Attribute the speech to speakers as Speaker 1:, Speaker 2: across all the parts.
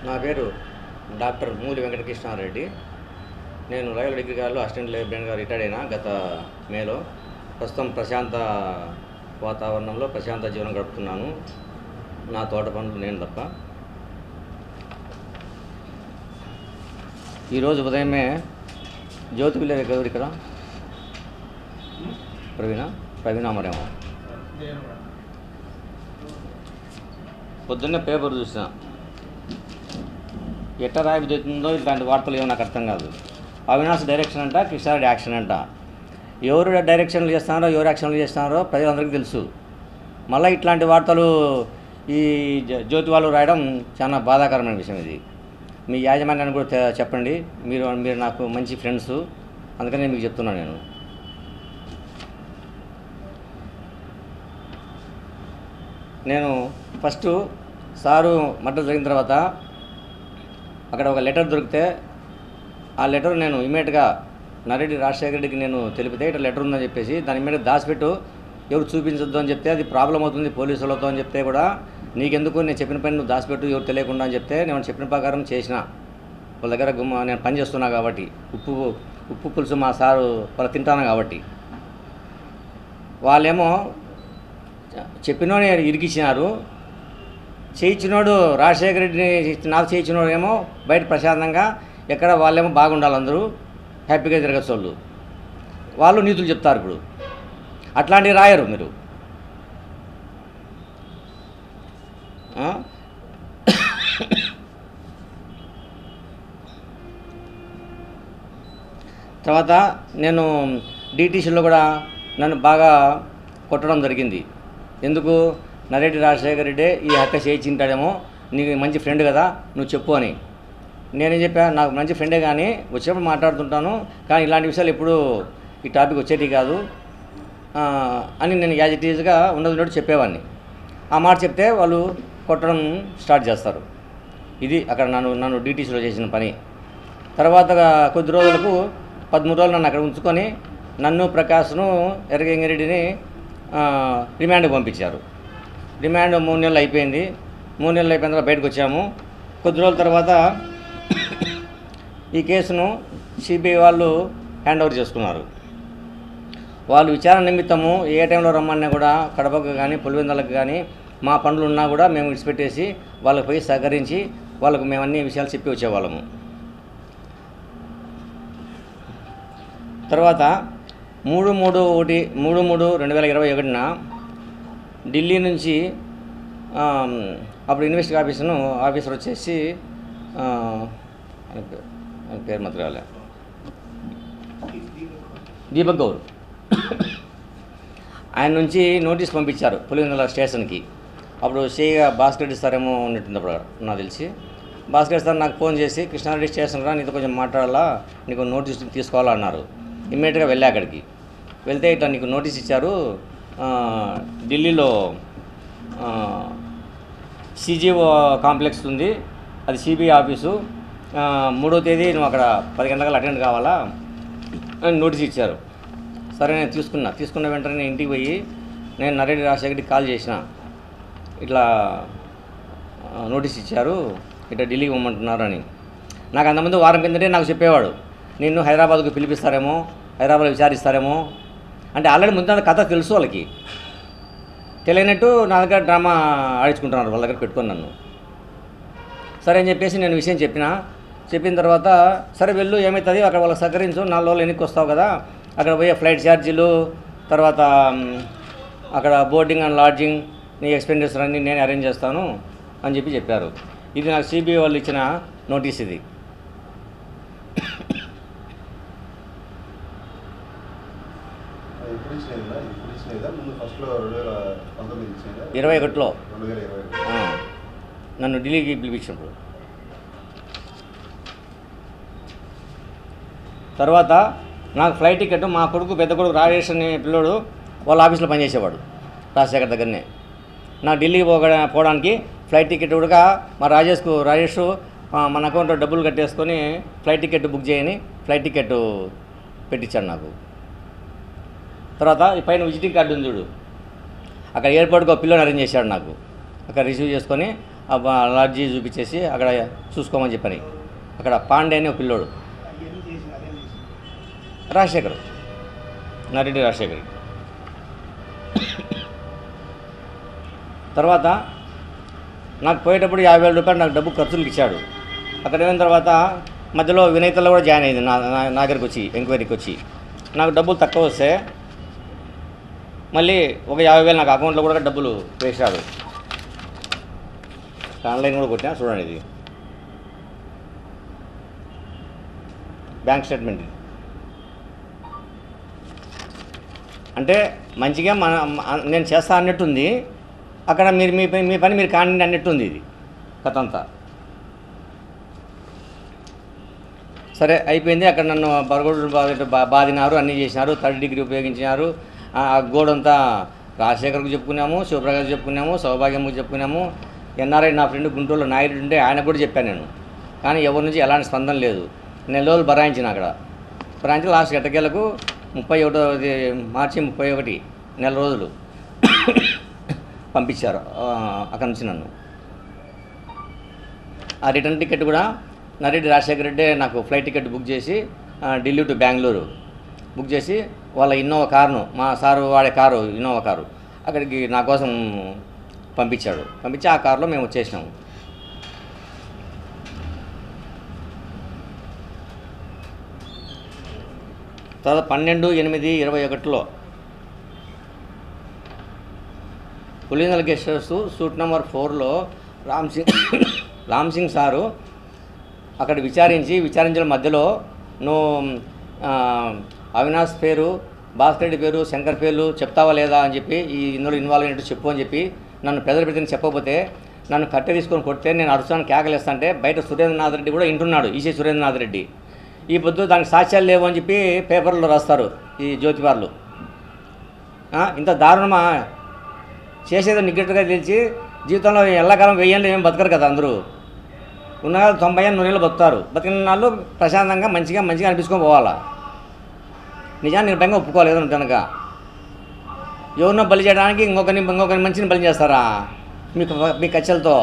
Speaker 1: నా పేరు డాక్టర్ మూలి వెంకటకృష్ణారెడ్డి. నేను రాయల్ డిగ్రీ కాలేజ్లో అసిస్టెంట్ లైబ్రరీగా రిటైర్డ్ అయినా గత మేలో. ప్రస్తుతం ప్రశాంత వాతావరణంలో ప్రశాంత జీవనం గడుపుతున్నాను. నా తోట పనులు నేను తప్ప. ఈరోజు ఉదయమే జ్యోతి విలేజ్ ఎవరు ఇక్కడ? ప్రవీణ మరేమో. పొద్దున్నే పేపర్ చూసిన, ఎట్లా రాయితుందో ఇట్లాంటి వార్తలు ఏమో నాకు అర్థం కాదు. అవినాష్ డైరెక్షన్ అంట, కృష్ణారెడ్డి యాక్షన్ అంట. ఎవరు డైరెక్షన్లు చేస్తున్నారో ఎవరు యాక్షన్లు చేస్తున్నారో ప్రజలందరికీ తెలుసు. మళ్ళీ ఇట్లాంటి వార్తలు ఈ జ్యోతి వాళ్ళు రాయడం చాలా బాధాకరమైన విషయం. ఇది మీ యాజమాన్యాన్ని కూడా చెప్పండి. మీరు నాకు మంచి ఫ్రెండ్స్, అందుకని మీకు చెప్తున్నాను. నేను ఫస్ట్ సారు మర్డర్ జరిగిన తర్వాత అక్కడ ఒక లెటర్ దొరికితే ఆ లెటర్ నేను ఇమీడియట్గా నరెడ్డి రాజశేఖర రెడ్డికి నేను తెలిపితే ఇట్లా లెటర్ ఉందని చెప్పేసి దాని ఇమీడియట్ దాచిపెట్టు, ఎవరు చూపించొద్దు అని చెప్తే అది ప్రాబ్లం అవుతుంది పోలీసులతో అని చెప్తే కూడా నీకెందుకు, నేను చెప్పిన పని నువ్వు దాచిపెట్టు ఎవరు తెలియకుండా అని చెప్తే నేను చెప్పిన ప్రకారం చేసిన. వాళ్ళ దగ్గర నేను పని చేస్తున్నా కాబట్టి, ఉప్పు పులుసు మా సారు వాళ్ళు తింటాను కాబట్టి, వాళ్ళేమో చెప్పినోని ఇరికిచ్చినారు. చేయించినోడు రాజశేఖర రెడ్డిని నాకు చేయించినోడు ఏమో బయట ప్రశాంతంగా ఎక్కడ వాళ్ళేమో బాగుండాలి, అందరూ హ్యాపీగా తిరగచ్చు. వాళ్ళు నీతులు చెప్తారు. ఇప్పుడు అట్లాంటివి రాయరు మీరు. తర్వాత నేను డిటీసీలో కూడా నన్ను బాగా కొట్టడం జరిగింది. ఎందుకు? నరెడ్డి రాజశేఖర రెడ్డి ఈ హత్య చేయించింటాడేమో, నీకు మంచి ఫ్రెండ్ కదా నువ్వు చెప్పు అని. నేనేం చెప్పా, నాకు మంచి ఫ్రెండే కానీ వచ్చేప్పుడు మాట్లాడుతుంటాను, కానీ ఇలాంటి విషయాలు ఎప్పుడు ఈ టాపిక్ వచ్చేటి కాదు అని నేను యాజ్ ఇట్ ఈజ్గా ఉన్నది చెప్పేవాడిని. ఆ మాట చెప్తే వాళ్ళు కొట్టడం స్టార్ట్ చేస్తారు. ఇది అక్కడ నన్ను డిటీసీలో చేసిన పని. తర్వాత కొద్ది రోజులకు 13 రోజులు నన్ను అక్కడ ఉంచుకొని నన్ను ప్రకాష్ను ఎర్రగంగిరెడ్డిని రిమాండ్కి పంపించారు. రిమాండ్ 3 నెలలు అయిపోయింది. 3 నెలలు అయిపోయిన తర్వాత బయటకు వచ్చాము. కొద్ది రోజుల తర్వాత ఈ కేసును సిబిఐ వాళ్ళు హ్యాండ్ ఓవర్ చేసుకున్నారు. వాళ్ళు విచారణ నిమిత్తము ఏ టైంలో రమ్మన్నా కూడా కడపకు కానీ పులివెందులకు కానీ మా పనులు ఉన్నా కూడా మేము విడిచిపెట్టేసి వాళ్ళకి పోయి సహకరించి వాళ్ళకు మేము అన్ని విషయాలు చెప్పి వచ్చేవాళ్ళము. తర్వాత 3/3/2021 ఢిల్లీ నుంచి అప్పుడు ఇన్వెస్టిగేషన్ ఆఫీసర్ వచ్చేసి పేరు మాత్రం రాలే, దీపక్ గౌర్, ఆయన నుంచి నోటీస్ పంపించారు పులివెందుల స్టేషన్కి. అప్పుడు సిఐగా భాస్కర్ రెడ్డి సార్ ఏమో ఉన్నట్టుంది అప్పుడు నాకు తెలిసి. భాస్కర్ రెడ్డి సార్ నాకు ఫోన్ చేసి, కృష్ణారెడ్డి స్టేషన్ రా, నీతో కొంచెం మాట్లాడాలా, నీకు నోటీస్ తీసుకోవాలా అన్నారు. ఇమ్మీడియట్గా వెళ్ళా అక్కడికి. వెళ్తే ఇట్లా నీకు నోటీస్ ఇచ్చారు, ఢిల్లీలో సిజిఓ కాంప్లెక్స్ ఉంది, అది సిబిఐ ఆఫీసు, 3వ తేదీ నువ్వు అక్కడ 10 గంటలకు అటెండ్ కావాలా అని నోటీస్ ఇచ్చారు. సరే నేను తీసుకున్న వెంటనే నేను ఇంటికి పోయి నేను నరెడ్డి రాజశేఖర్కి కాల్ చేసిన, ఇట్లా నోటీస్ ఇచ్చారు, ఇట్లా ఢిల్లీకి పోమంటున్నారు అని. నాకు అంతమంది వారం కిందటే నాకు చెప్పేవాడు, నిన్ను హైదరాబాద్కు పిలిపిస్తారేమో, హైదరాబాద్లో విచారిస్తారేమో అంటే ఆల్రెడీ ముందు కథ తెలుసు వాళ్ళకి. తెలియనట్టు నా దగ్గర డ్రామా ఆడించుకుంటున్నారు వాళ్ళ దగ్గర పెట్టుకొని నన్ను. సరే అని చెప్పేసి నేను విషయం చెప్పిన తర్వాత సరే వెళ్ళు, ఏమవుతుంది అక్కడ వాళ్ళకి సహకరించు, 4 రోజులు వెనక్కి వస్తావు కదా, అక్కడ పోయే ఫ్లైట్ ఛార్జీలు, తర్వాత అక్కడ బోర్డింగ్ అండ్ లాడ్జింగ్, నీ ఎక్స్పెండిచర్ అన్నీ నేను అరేంజ్ చేస్తాను అని చెప్పారు. ఇది నాకు సిబిఐ వాళ్ళు ఇచ్చిన నోటీస్. ఇది
Speaker 2: ఫస్ట్
Speaker 1: 2021లో నన్ను ఢిల్లీకి పిలిపించినప్పుడు. తర్వాత నాకు ఫ్లైట్ టికెట్ మా కొడుకు, పెద్ద కొడుకు రాజేష్ అనే పిల్లోడు వాళ్ళ ఆఫీస్లో పనిచేసేవాడు రాజశేఖర్ దగ్గరనే. నాకు ఢిల్లీకి పోవడానికి ఫ్లైట్ టికెట్ కూడా మా రాజేష్ మన అకౌంట్లో డబ్బులు కట్టేసుకొని ఫ్లైట్ టికెట్ బుక్ చేయని ఫ్లైట్ టికెట్ పెట్టించాడు నాకు. తర్వాత ఈ పైన విజిటింగ్ కార్డు ఉంది చూడు, అక్కడ ఎయిర్పోర్ట్కి ఒక పిల్లని అరేంజ్ చేశాడు నాకు. అక్కడ రిసీవ్ చేసుకొని లాడ్జీ చూపించేసి అక్కడ చూసుకోమని చెప్పని. అక్కడ పాండే అని ఒక పిల్లోడు, రాజశేఖర్, నరెడ్డి రాజశేఖర్. తర్వాత నాకు పోయేటప్పుడు 50,000 రూపాయలు నాకు డబ్బు ఖర్చులకు ఇచ్చాడు. అక్కడ వెళ్ళిన తర్వాత మధ్యలో వినయతలో కూడా జాయిన్ అయింది నా దగ్గరికి వచ్చి, ఎంక్వైరీకి వచ్చి. నాకు డబ్బులు తక్కువ వస్తే మళ్ళీ ఒక 50,000 నాకు అకౌంట్లో కూడా డబ్బులు వేశాడు. ఆన్లైన్ కూడా కొట్టినా చూడండి, ఇది బ్యాంక్ స్టేట్మెంట్. అంటే మంచిగా నేను చేస్తా అన్నట్టుంది, అక్కడ మీరు మీ పని మీరు కానివ్వండి అన్నట్టుంది ఇది కథ అంతా. సరే అయిపోయింది. అక్కడ నన్ను బరగొడు బాధినారు, అన్నీ చేసినారు, 3rd డిగ్రీ ఉపయోగించినారు. ఆ గోడంతా రాజశేఖర్కు చెప్పుకున్నాము, శివప్రకాష్ చెప్పుకున్నాము, సౌభాగ్యముకు చెప్పుకున్నాము. ఎన్ఆర్ఐ నా ఫ్రెండ్ గుంటూరులో నాయుడు ఉంటే ఆయనకు కూడా చెప్పాను నేను, కానీ ఎవరి నుంచి ఎలాంటి స్పందన లేదు. నెల రోజులు బరాయించిన అక్కడ బరాయించి లాస్ట్ ఎట్టకేలకు 31 మార్చి 31 నెల రోజులు పంపించారు అక్కడి నుంచి నన్ను. ఆ రిటర్న్ టికెట్ కూడా నరెడ్డి రాజశేఖర రెడ్డి నాకు ఫ్లైట్ టికెట్ బుక్ చేసి ఢిల్లీ టు బెంగళూరు బుక్ చేసి వాళ్ళ ఇన్నోవా కారును, మా సారు వాడే కారు ఇన్నోవా కారు, అక్కడికి నా కోసం పంపించాడు. పంపించి ఆ కారులో మేము వచ్చేసినాము. తర్వాత 12/8/21 Pulivendula guest house suite number 4లో రామ్ సింగ్ సారు అక్కడ విచారించిన మధ్యలో నువ్వు అవినాష్ పేరు, భాస్కర్ రెడ్డి పేరు, శంకర్ పేర్లు చెప్తావా లేదా అని చెప్పి, ఇందులో ఇన్వాల్వ్ అయినట్టు చెప్పు అని చెప్పి నన్ను పెద్దలు చెప్పకపోతే నన్ను కట్టె తీసుకొని కొడితే నేను అరుస్తాను, కేకలేస్తాంటే బయట సురేంద్రనాథ్ రెడ్డి కూడా వింటున్నాడు, ఈసీ సురేంద్రనాథ్ రెడ్డి. ఈ పొద్దు దానికి సాక్ష్యాలు లేవు అని చెప్పి పేపర్లో రాస్తారు ఈ జ్యోతివార్లు. ఇంత దారుణమా? చేసేదో నిగ్గట్టుగా తెలిసి జీవితంలో ఎల్లకాలం 1000 ఏళ్ళు ఏమి బతకరు కదా అందరూ. ఉన్న 90 ఏళ్ళు 100 ఏళ్ళు బతుకుతారు. బతికిన వాళ్ళు ప్రశాంతంగా మంచిగా అనిపించుకొని పోవాలా. నిజాన్ని నిర్భయంగా ఒప్పుకోలేదు కనుక ఎవరినో బలి చేయడానికి ఇంకొకరి మంచిని బలి చేస్తారా మీ కచ్చలతో?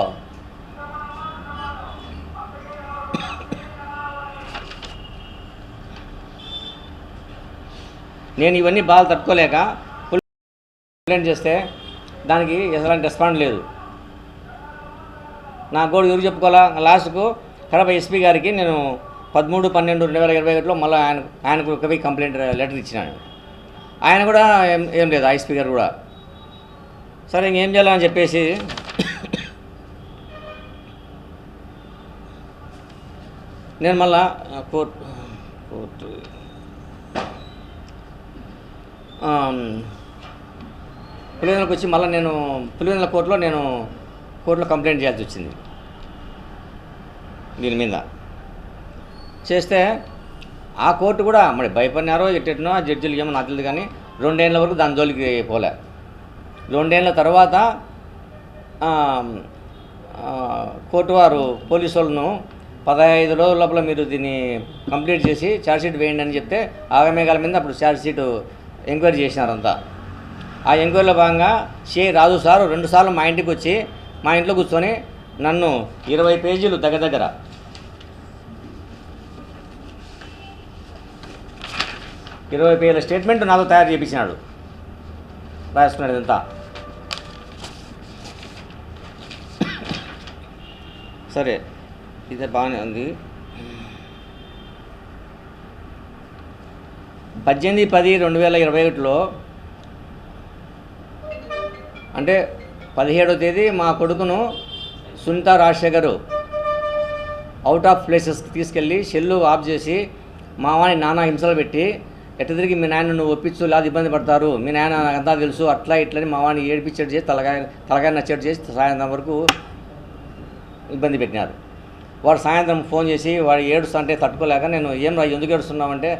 Speaker 1: నేను ఇవన్నీ బాగా తట్టుకోలేక కంప్లైంట్ చేస్తే దానికి ఎలాంటి రెస్పాండ్ లేదు. నా కూడా ఎవరు చెప్పుకోవాలా? లాస్ట్కు కడప ఎస్పీ గారికి నేను 13/12/2021లో మళ్ళీ ఆయనకు ఒక కంప్లైంట్ లెటర్ ఇచ్చినాను. ఆయన కూడా ఏం లేదు, ఆ ఎస్పీ గారు కూడా. సరే ఇంకేం చేయాలని చెప్పేసి నేను మళ్ళా కోర్టు పులివెందులకు వచ్చి మళ్ళీ నేను పులివెందుల కోర్టులో కంప్లైంట్ చేయాల్సి వచ్చింది. దీని మీద చేస్తే ఆ కోర్టు కూడా మరి భయపడినారో ఎట్టెట్నో జడ్జిలు ఏమో నాకు తెలియదు, కానీ 2 ఏళ్ళ వరకు దాని జోలికి పోలే. 2 ఏళ్ళ తర్వాత కోర్టు వారు పోలీసు వాళ్ళను 15 రోజుల లోపల మీరు దీన్ని కంప్లీట్ చేసి ఛార్జ్షీట్ వేయండి అని చెప్తే ఆగమేఘాల మీద అప్పుడు ఛార్జ్షీట్ ఎంక్వైరీ చేసినారంతా. ఆ ఎంక్వైరీలో భాగంగా రాజు సారు 2 సార్లు మా ఇంటికి వచ్చి మా ఇంట్లో కూర్చొని నన్ను 20 పేజీలు దగ్గర 20 పేజీల స్టేట్మెంట్ నాతో తయారు చేయించినాడు, రాసుకున్నాడు ఇదంతా. సరే ఇదే బాగానే ఉంది. 18/10/2021లో అంటే 17వ తేదీ మా కొడుకును సునీత రాజశేఖర్ అవుట్ ఆఫ్ ప్లేసెస్కి తీసుకెళ్ళి సెల్లు ఆఫ్ చేసి మా వాడిని నానా హింసలు పెట్టి ఎట్ట తిరిగి మీ నాయన నువ్వు ఒప్పించు లేదా ఇబ్బంది పడతారు, మీ నాయన అంతా తెలుసు అట్లా ఇట్లని మా వాడిని ఏడిపించేట్టు చేసి తలకాయ నచ్చేట్టు చేసి సాయంత్రం వరకు ఇబ్బంది పెట్టినారు. వాడు సాయంత్రం ఫోన్ చేసి వాడు ఏడుస్తుంటే తట్టుకోలేక నేను ఏం రా ఎందుకు ఏడుస్తున్నావంటే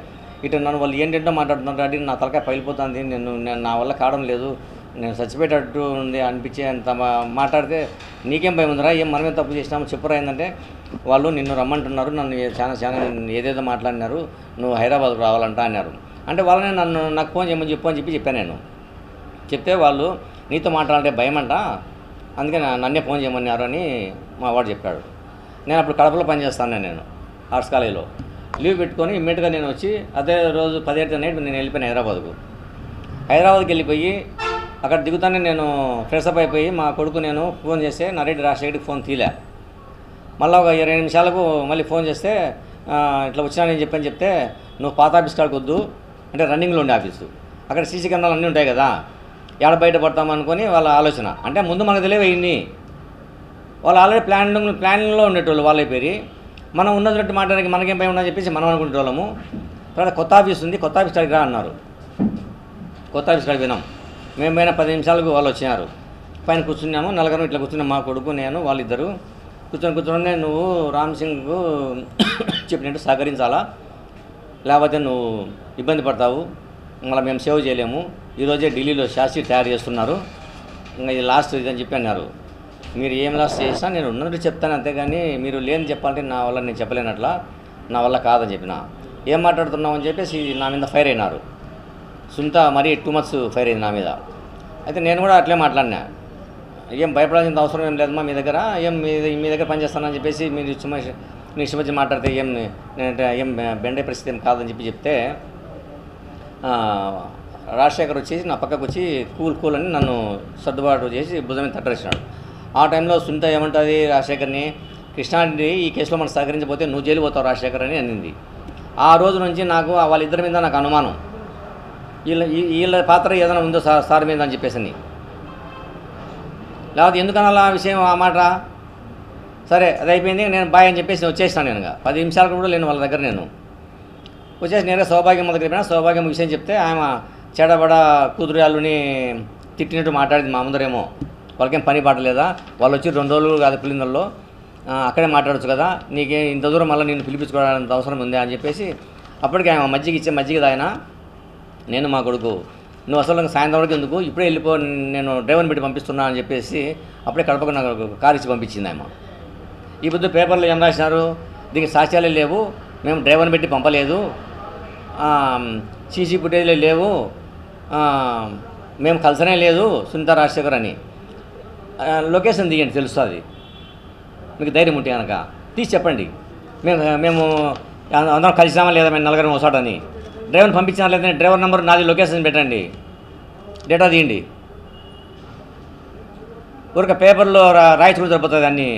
Speaker 1: ఇటు నన్ను వాళ్ళు ఏంటంటో మాట్లాడుతున్నారు అంటే నా తలకాయ పగిలిపోతుంది, నేను నా వల్ల కావడం లేదు, నేను చచ్చిపోయేటట్టు ఉంది అనిపించే అంత మాట్లాడితే నీకేం భయం ఉందిరా, ఏం మనమే తప్పు చేసినామో చెప్పురా ఏంటంటే వాళ్ళు నిన్ను రమ్మంటున్నారు, నన్ను చాలా ఏదేదో మాట్లాడినారు, నువ్వు హైదరాబాద్కు రావాలంట అన్నారు. అంటే వాళ్ళని నాకు ఫోన్ చేయమని చెప్పు అని చెప్పాను నేను. చెప్తే వాళ్ళు నీతో మాట్లాడాలంటే భయం అంట, అందుకే నన్నే ఫోన్ చేయమన్నారు అని మా వాడు చెప్పాడు. నేను అప్పుడు కడపలో పనిచేస్తాను, నేను ఆర్ట్స్ కాలేజీలో. లీవ్ పెట్టుకొని ఇమ్మీడియట్గా నేను వచ్చి అదే రోజు 17th నైట్ నేను వెళ్ళిపోయాను హైదరాబాద్కి వెళ్ళిపోయి అక్కడ దిగుతానే నేను ఫ్రెషప్ అయిపోయి మా కొడుకు నేను ఫోన్ చేస్తే నరేడి రాజశేఖర్కి ఫోన్ తీలే. మళ్ళీ ఒక 20 నిమిషాలకు మళ్ళీ ఫోన్ చేస్తే ఇట్లా వచ్చినానని చెప్తే నువ్వు పాత ఆఫీస్ కాడికి వద్దు అంటే రన్నింగ్లో ఉండే ఆఫీసు, అక్కడ సీసీ కెమెరాలు అన్నీ ఉంటాయి కదా, ఏడ బయట పడతామనుకొని వాళ్ళ ఆలోచన. అంటే ముందు మనకు తెలియవు ఇన్ని, వాళ్ళు ఆల్రెడీ ప్లానింగ్లో ఉండేటోళ్ళు వాళ్ళ పేరు. మనం ఉన్నట్టు మాట్లాడడానికి మనకేం భయం ఉందని చెప్పేసి మనం అనుకుంటేవాళ్ళము. తర్వాత కొత్త ఆఫీస్ ఉంది, కొత్త ఆఫీస్ కాడికి రా అన్నారు. కొత్త ఆఫీస్ కాడికి వినాం. మేము పోయిన 10 నిమిషాలకు వాళ్ళు వచ్చినారు. పైన కూర్చున్నాము, నలుగురు ఇట్లా కూర్చున్నాం, మా కొడుకు నేను వాళ్ళిద్దరు కూర్చొని నువ్వు రామ్ సింగ్కు చెప్పినట్టు సహకరించాలా, లేకపోతే నువ్వు ఇబ్బంది పడతావు, మళ్ళీ మేము సేవ్ చేయలేము. ఈరోజే ఢిల్లీలో షాసీ తయారు చేస్తున్నారు, ఇంకా ఇది లాస్ట్ ఇదని చెప్పి అన్నారు. మీరు ఏం లాస్ట్ చేసినా నేను ఉన్నట్టు చెప్తాను, అంతేగాని మీరు లేని చెప్పాలంటే నా వల్ల నేను చెప్పలేనట్లా, నా వల్ల కాదని చెప్పిన. ఏం మాట్లాడుతున్నావు అని చెప్పేసి నా మీద ఫైర్ అయినారు. సునీత మరీ 2 months ఫైర్ అయింది నా మీద. అయితే నేను కూడా అట్లే మాట్లాడినా, ఏం భయపడాల్సిన అవసరం ఏం లేదమ్మా, మీ దగ్గర ఏం మీ దగ్గర పనిచేస్తానని చెప్పేసి మీరు ఇష్టమచ్చి మాట్లాడితే ఏం బెండే పరిస్థితి ఏం కాదని చెప్తే రాజశేఖర్ వచ్చేసి నా పక్కకు వచ్చి కూల్ అని నన్ను సర్దుబాటు చేసి భుజం మీద తట్టరేసినాడు. ఆ టైంలో సునీత ఏమంటుంది రాజశేఖర్ని, కృష్ణారెడ్డి ఈ కేసులో మనం సహకరించకపోతే నువ్వు జైలు పోతావు రాజశేఖర్ అని అనింది. ఆ రోజు నుంచి నాకు వాళ్ళిద్దరి మీద నాకు అనుమానం, వీళ్ళ పాత్ర ఏదైనా ఉందో సార్ మీద అని చెప్పేసి. లేకపోతే ఎందుకన్నా ఆ విషయం ఆ మాట. సరే అది అయిపోయింది, నేను బాయ్ అని చెప్పేసి వచ్చేసినాను. నేను 10 నిమిషాలు కూడా లేను వాళ్ళ దగ్గర. నేను వచ్చేసి నేనే సౌభాగ్యం దగ్గర పోయినా. సౌభాగ్యం విషయం చెప్తే ఆమె చెడబడ కూతురు వాళ్ళని తిట్టినట్టు మాట్లాడింది మా ముందరేమో. వాళ్ళకేం పని పాటలేదా, వాళ్ళు వచ్చి 2 రోజులు కాదు పిల్లిందల్లో, అక్కడే మాట్లాడచ్చు కదా, నీకే ఇంత దూరం మళ్ళీ నేను పిలిపించుకోవడానికి అవసరం ఉంది అని చెప్పేసి అప్పటికి ఆమె మజ్జిగ తాగిన. నేను మా కొడుకు, నువ్వు అసలు సాయంత్రం వరకు ఎందుకు, ఇప్పుడే వెళ్ళిపో, నేను డ్రైవర్ని పెట్టి పంపిస్తున్నా అని చెప్పేసి అప్పుడే కడపకు నాకు కారు ఇచ్చి పంపించింది ఆమె. ఈ పొద్దు పేపర్లో ఏం రాసినారు, దీనికి సాక్ష్యాలే లేవు, మేము డ్రైవర్ని పెట్టి పంపలేదు, సీసీ ఫుటేజ్లే లేవు, మేము కలిసనే లేదు సునీత రాజశేఖర్ అని. లొకేషన్ తీయండి తెలుస్తుంది మీకు, ధైర్యం ఉంటే కనుక తీసి చెప్పండి. మేము అందరం కలిసినామా లేదా, మేము నలుగురం వస్తాడని, డ్రైవర్ని పంపించినా లేదని డ్రైవర్ నెంబర్ నాది, లొకేషన్ పెట్టండి, డేటా తీయండి. ఊరిక పేపర్లో రాయించుకుంటూ సరిపోతుంది అన్నీ.